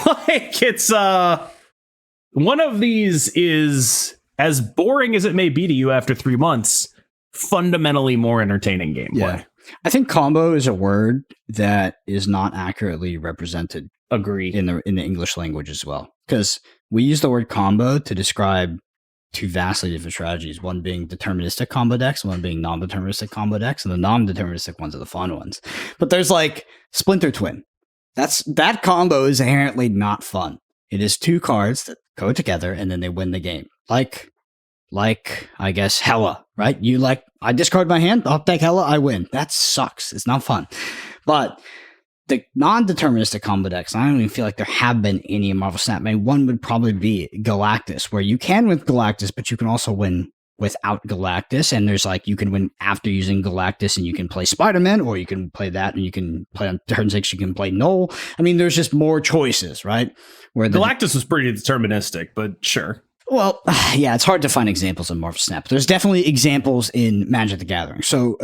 Like it's one of these is, as boring as it may be to you after 3 months, fundamentally more entertaining gameplay. Yeah. I think combo is a word that is not accurately represented. Agree. In the English language as well. Because we use the word combo to describe two vastly different strategies. One being deterministic combo decks, one being non-deterministic combo decks, and the non-deterministic ones are the fun ones. But there's like Splinter Twin. That combo is inherently not fun. It is two cards that go together and then they win the game. Like I guess Hela, right? I discard my hand, I'll take Hela, I win. That sucks. It's not fun. But the non-deterministic combo decks, I don't even feel like there have been any in Marvel Snap. I mean, one would probably be Galactus, where you can win Galactus, but you can also win without Galactus. And there's like, you can win after using Galactus and you can play Spider-Man, or you can play that and you can play on turn 6, you can play Null. I mean, there's just more choices, right? Where Galactus was pretty deterministic, but sure. Well, yeah, it's hard to find examples in Marvel Snap. There's definitely examples in Magic the Gathering. So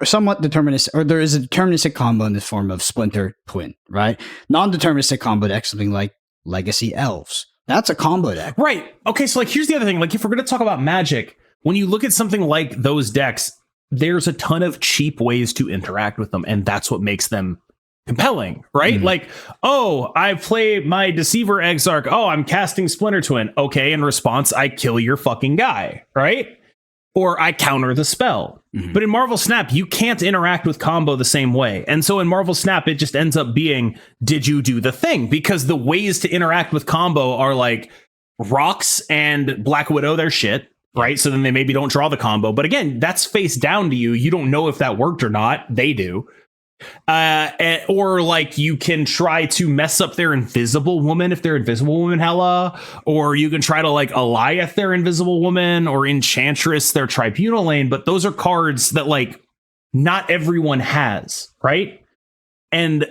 somewhat deterministic, or there is a deterministic combo in the form of Splinter Twin, right? Non-deterministic combo deck, something like Legacy Elves. That's a combo deck. Right. Okay, so like here's the other thing. Like if we're going to talk about Magic, when you look at something like those decks, there's a ton of cheap ways to interact with them, and that's what makes them compelling, right? Like, oh, I play my Deceiver Exarch. Oh, I'm casting Splinter Twin. Okay, in response, I kill your fucking guy, right? Or I counter the spell. But in Marvel Snap, you can't interact with combo the same way. And so in Marvel Snap, it just ends up being, did you do the thing? Because the ways to interact with combo are like Rocks and Black Widow, their shit, right? So then they maybe don't draw the combo. But again, that's face down to you. You don't know if that worked or not. They do. Or like you can try to mess up their Invisible Woman if they're Invisible Woman Hela, or you can try to like Alioth their Invisible Woman, or Enchantress their Tribunal Lane. But those are cards that like not everyone has, right? And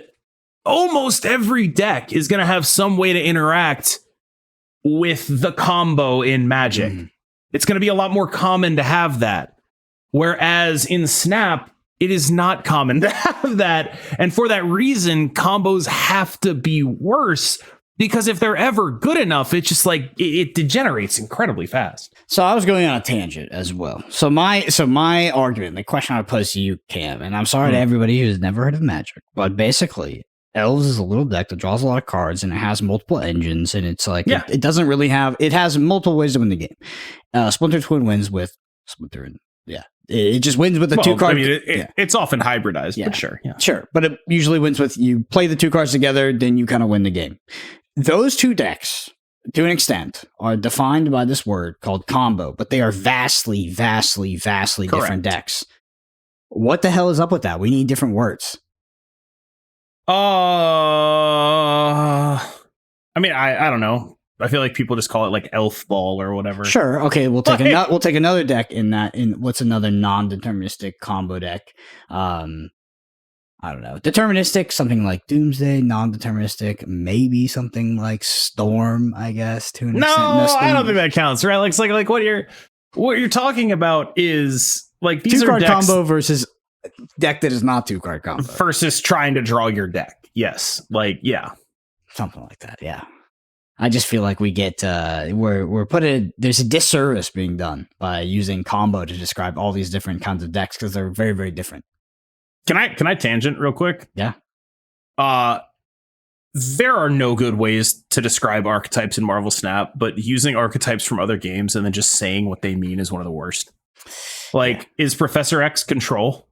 almost every deck is going to have some way to interact with the combo in Magic. It's going to be a lot more common to have that. Whereas in Snap, it is not common to have that. And for that reason, combos have to be worse, because if they're ever good enough, it's just like it degenerates incredibly fast. So I was going on a tangent as well. So my argument, the question I would pose to you, Cam, and I'm sorry to everybody who's never heard of Magic, but basically Elves is a little deck that draws a lot of cards and it has multiple engines, and it's like it doesn't really have, it has multiple ways to win the game. Splinter Twin wins with Splinter, and it just wins with the two cards. I mean, it's often hybridized, but sure. Yeah. Sure. But it usually wins with, you play the two cards together, then you kind of win the game. Those two decks, to an extent, are defined by this word called combo, but they are vastly, vastly, vastly different decks. What the hell is up with that? We need different words. I mean, I don't know. I feel like people just call it like Elf Ball or whatever. Sure. Okay. We'll take another deck in that. In what's another non-deterministic combo deck? I don't know. Deterministic, something like Doomsday. Non-deterministic, maybe something like Storm. I guess to an extent. I don't think that counts. Right? Like what you're talking about is like these two-card are decks combo versus deck that is not two-card combo versus trying to draw your deck. Yes. Like something like that. Yeah. I just feel like we get there's a disservice being done by using combo to describe all these different kinds of decks, because they're very, very different. Can I tangent real quick? Yeah. there are no good ways to describe archetypes in Marvel Snap, but using archetypes from other games and then just saying what they mean is one of the worst. Like, is Professor X control?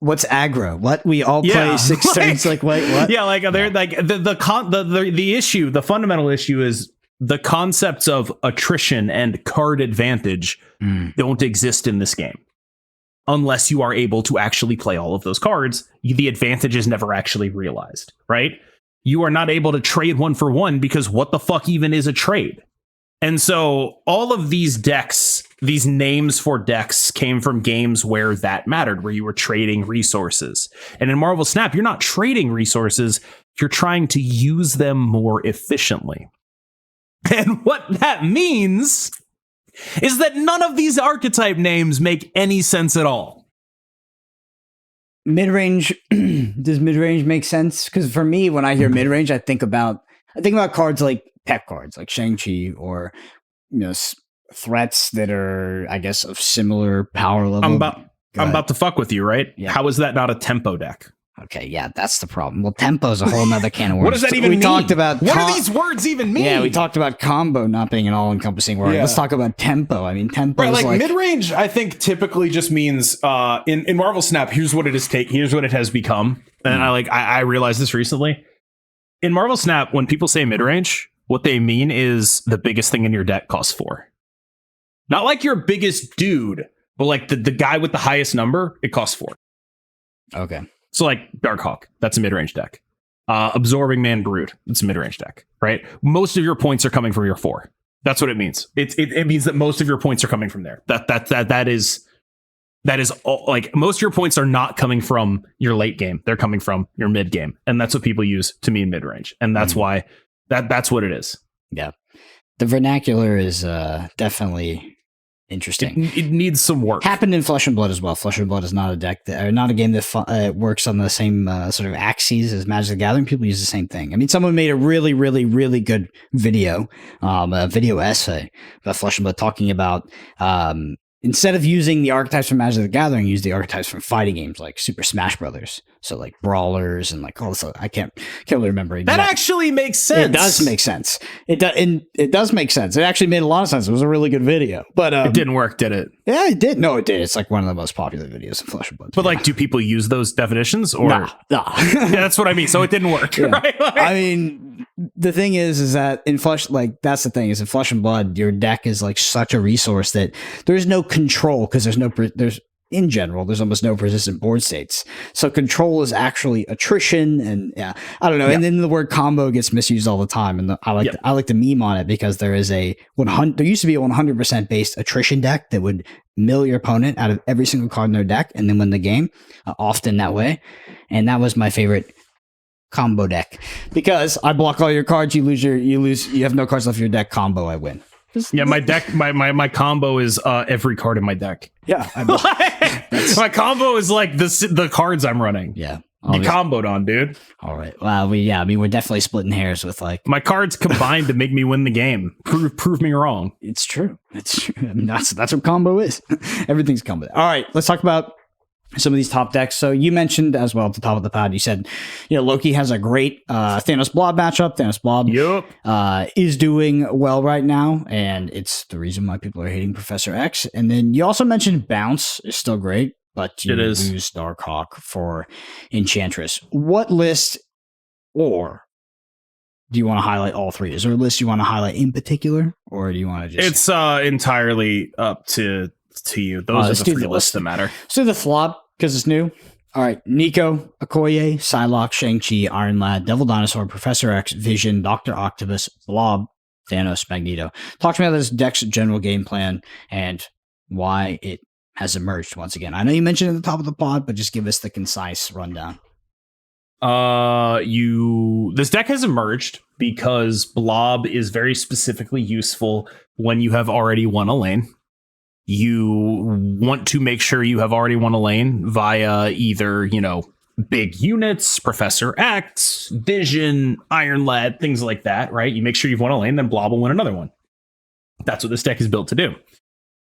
What's aggro? What we all play 6 turns? Like, wait, what? Yeah, like they're like the issue. The fundamental issue is the concepts of attrition and card advantage don't exist in this game. Unless you are able to actually play all of those cards, the advantage is never actually realized, right? You are not able to trade 1-for-1 because what the fuck even is a trade? And so all of these decks, these names for decks came from games where that mattered, where you were trading resources. And in Marvel Snap, you're not trading resources, you're trying to use them more efficiently. And what that means is that none of these archetype names make any sense at all. Mid-range, does mid-range make sense? Because for me, when I hear mid-range, I think about cards like pep cards, like Shang-Chi, or threats that are, I guess, of similar power level. I'm about to fuck with you, right? Yeah. How is that not a tempo deck? Okay, yeah, that's the problem. Well, tempo is a whole nother can of worms. What does that even mean? Talked about what do these words even mean? Yeah, we talked about combo not being an all-encompassing word. Yeah. Let's talk about tempo. I mean, tempo is like mid-range, I think typically just means in Marvel Snap, here's what it is here's what it has become. And I realized this recently. In Marvel Snap, when people say mid-range, what they mean is the biggest thing in your deck costs 4. Not like your biggest dude, but like the guy with the highest number, it costs 4. Okay. So like Darkhawk, that's a mid-range deck. Absorbing Man Brood, it's a mid-range deck, right? Most of your points are coming from your 4. That's what it means. It means that most of your points are coming from there. That is all, like, most of your points are not coming from your late game. They're coming from your mid game. And that's what people use to mean mid-range. And that's why that's what it is. Yeah. The vernacular is definitely interesting. It needs some work. Happened in Flesh and Blood as well. Flesh and Blood is not a deck or not a game that works on the same sort of axes as Magic the Gathering. People use the same thing. I mean, someone made a really, really, really good video, a video essay about Flesh and Blood, talking about instead of using the archetypes from Magic the Gathering, use the archetypes from fighting games like Super Smash Brothers. So like brawlers and like all this. I can't really remember exactly. That actually makes sense. It does make sense. It does make sense. It actually made a lot of sense. It was a really good video, but it didn't work, did it? Yeah, it did. No, it did. It's like one of the most popular videos of Flesh and Blood. But like, do people use those definitions or? Nah. Yeah, that's what I mean. So it didn't work, yeah. Right? Like, I mean, the thing is that in Flesh, like that's the thing is in Flesh and Blood, your deck is like such a resource that there's no control because there's in general, there's almost no persistent board states. So control is actually attrition, and I don't know. Yep. And then the word combo gets misused all the time. And I like to meme on it because there is there used to be a 100% based attrition deck that would mill your opponent out of every single card in their deck and then win the game, often that way. And that was my favorite combo deck because I block all your cards, you have no cards left in your deck, combo, I win. Yeah, my deck, my combo is every card in my deck. Yeah, my combo is like the cards I'm running. Yeah, be comboed on, dude. All right. Well, we're definitely splitting hairs with like my cards combined to make me win the game. Prove me wrong. It's true. It's true. I mean, that's what combo is. Everything's combo. All right, let's talk about some of these top decks. So you mentioned as well at the top of the pod, you said, Loki has a great Thanos-Blob matchup. Thanos-Blob is doing well right now, and it's the reason why people are hating Professor X. And then you also mentioned Bounce is still great, but you lose Darkhawk for Enchantress. What list, or do you want to highlight all three? Is there a list you want to highlight in particular, or do you want to just... It's entirely up to you. Those are the three lists that matter. So the flop, because it's new. All right. Nico, Okoye, Psylocke, Shang-Chi, Iron Lad, Devil Dinosaur, Professor X, Vision, Dr. Octopus, Blob, Thanos, Magneto. Talk to me about this deck's general game plan and why it has emerged once again. I know you mentioned it at the top of the pod, but just give us the concise rundown. This deck has emerged because Blob is very specifically useful when you have already won a lane. You want to make sure you have already won a lane via either, big units, Professor X, Vision, Iron Lad, things like that, right? You make sure you've won a lane, then Blob will win another one. That's what this deck is built to do.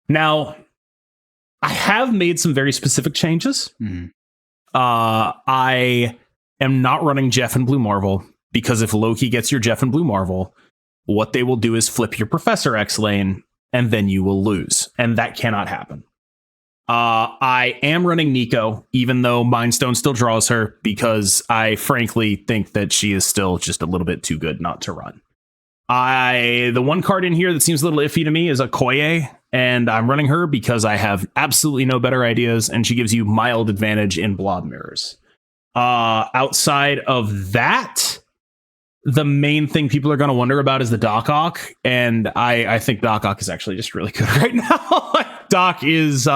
Now, I have made some very specific changes. Mm-hmm. I am not running Jeff and Blue Marvel, because if Loki gets your Jeff and Blue Marvel, what they will do is flip your Professor X lane, and then you will lose. And that cannot happen. I am running Nico, even though Mind Stone still draws her, because I frankly think that she is still just a little bit too good not to run. The one card in here that seems a little iffy to me is a Koye, and I'm running her because I have absolutely no better ideas, and she gives you mild advantage in blob mirrors. Outside of that, the main thing people are going to wonder about is the Doc Ock, and I think Doc Ock is actually just really good right now. Doc is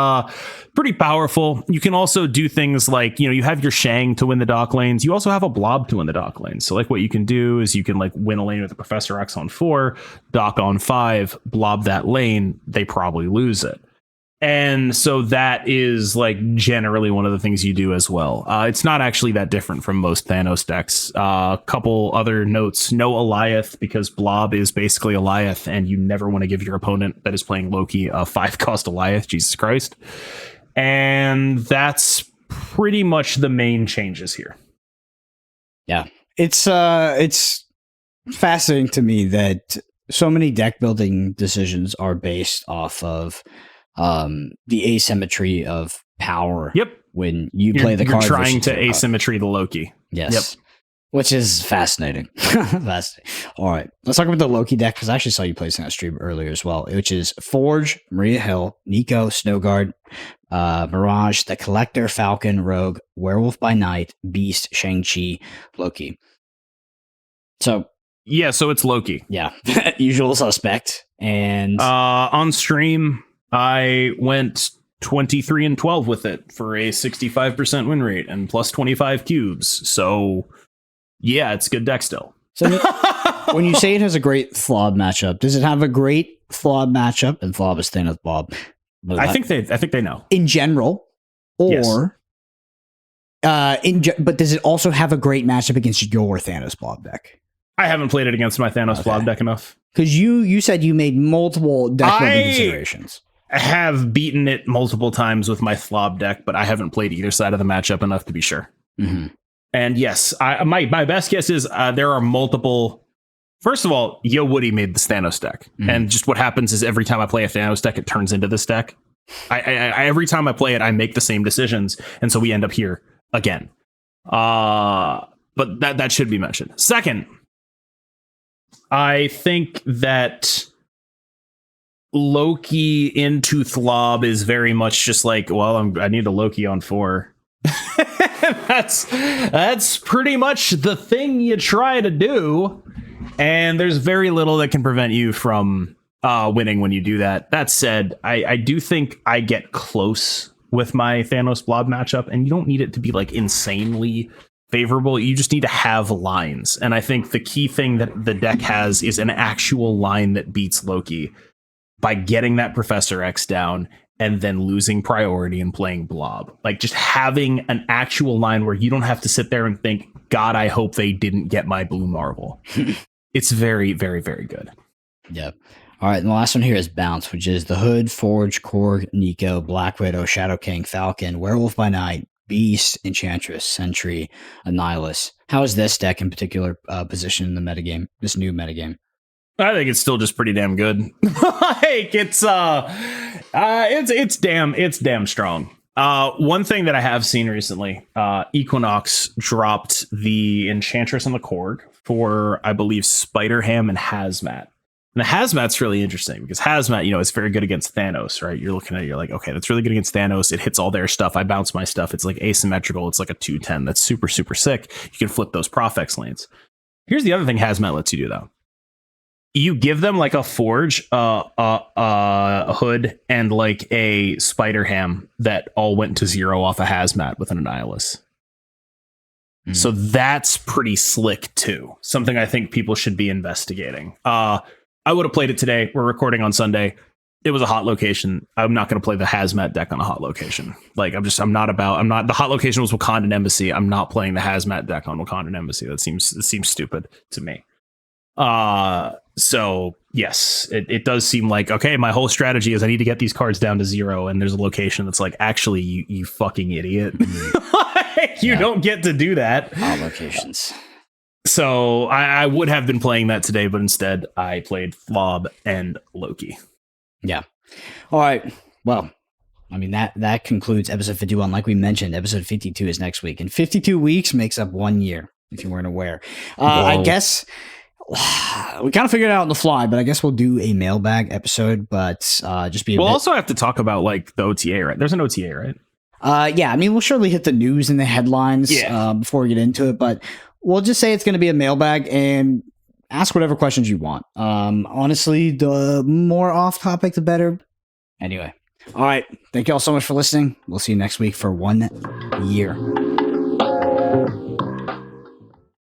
pretty powerful. You can also do things like, you have your Shang to win the Doc lanes. You also have a Blob to win the Doc lanes. So like what you can do is you can like win a lane with the Professor X on 4, Doc on 5, Blob that lane. They probably lose it. And so that is like generally one of the things you do as well. It's not actually that different from most Thanos decks. A couple other notes: no Eliath, because Blob is basically Eliath, and you never want to give your opponent that is playing Loki a 5-cost Eliath. Jesus Christ. And that's pretty much the main changes here. Yeah, it's fascinating to me that so many deck building decisions are based off of the asymmetry of power. Yep. When you play the card, you're trying to asymmetry the Loki. Yes. Yep. Which is fascinating. Fascinating. All right, let's talk about the Loki deck, because I actually saw you play that stream earlier as well, which is Forge, Maria Hill, Nico, Snowguard, Mirage, the Collector, Falcon, Rogue, Werewolf by Night, Beast, Shang-Chi, Loki. So it's Loki. Yeah, usual suspect. And on stream, I went 23-12 with it for a 65% win rate and plus 25 cubes. So yeah, it's good deck still. So when you say it has a great Flob matchup, does it have a great Flob matchup? And Flob is Thanos-Blob. I think they know in general, or but does it also have a great matchup against your Thanos-Blob deck? I haven't played it against my Thanos-Blob deck enough. Because you said you made multiple deck building considerations. I have beaten it multiple times with my Flob deck, but I haven't played either side of the matchup enough to be sure. Mm-hmm. And yes, my best guess is there are multiple. First of all, Yo Woody made this Thanos deck, and just what happens is every time I play a Thanos deck, it turns into this deck. I every time I play it, I make the same decisions, and so we end up here again. But that should be mentioned. Second, I think that Loki into Thlob is very much just like, well, I need a Loki on 4. That's pretty much the thing you try to do, and there's very little that can prevent you from winning when you do that. That said, I do think I get close with my Thanos-Blob matchup, and you don't need it to be like insanely favorable. You just need to have lines, and I think the key thing that the deck has is an actual line that beats Loki by getting that Professor X down and then losing priority and playing Blob. Like just having an actual line where you don't have to sit there and think, God, I hope they didn't get my Blue Marvel. It's very, very, very good. Yeah. All right. And the last one here is Bounce, which is the Hood, Forge, Korg, Nico, Black Widow, Shadow King, Falcon, Werewolf by Night, Beast, Enchantress, Sentry, Annihilus. How is this deck in particular positioned in the metagame, this new metagame? I think it's still just pretty damn good. Like it's damn strong. One thing that I have seen recently, Equinox dropped the Enchantress and the Korg for, I believe, Spider-Ham and Hazmat. And the Hazmat's really interesting because Hazmat, it's very good against Thanos, right? You're looking at it, you're like, okay, that's really good against Thanos. It hits all their stuff. I bounce my stuff. It's like asymmetrical. It's like a 2/10. That's super, super sick. You can flip those Profex lanes. Here's the other thing Hazmat lets you do, though. You give them like a Forge, a Hood, and like a Spider-Ham that all went to 0 off a Hazmat with an Annihilus. Mm. So that's pretty slick too. Something I think people should be investigating. I would have played it today. We're recording on Sunday. It was a hot location. I'm not going to play the Hazmat deck on a hot location. Like the hot location was Wakandan Embassy. I'm not playing the Hazmat deck on Wakandan Embassy. That seems stupid to me. So yes, it does seem like, okay, my whole strategy is I need to get these cards down to 0, and there's a location that's like, actually, you fucking idiot. You don't get to do that. All locations. So I would have been playing that today, but instead I played Flob and Loki. Yeah. All right. Well, I mean, that concludes episode 51. Like we mentioned, episode 52 is next week. And 52 weeks makes up 1 year, if you weren't aware. I guess we kind of figured it out on the fly, but I guess we'll do a mailbag episode, but just be We'll also have to talk about like the OTA, right? There's an OTA, right? Yeah, I mean, we'll surely hit the news and the headlines before we get into it, but we'll just say it's going to be a mailbag and ask whatever questions you want. Honestly, the more off topic, the better. Anyway. All right. Thank you all so much for listening. We'll see you next week for 1 year.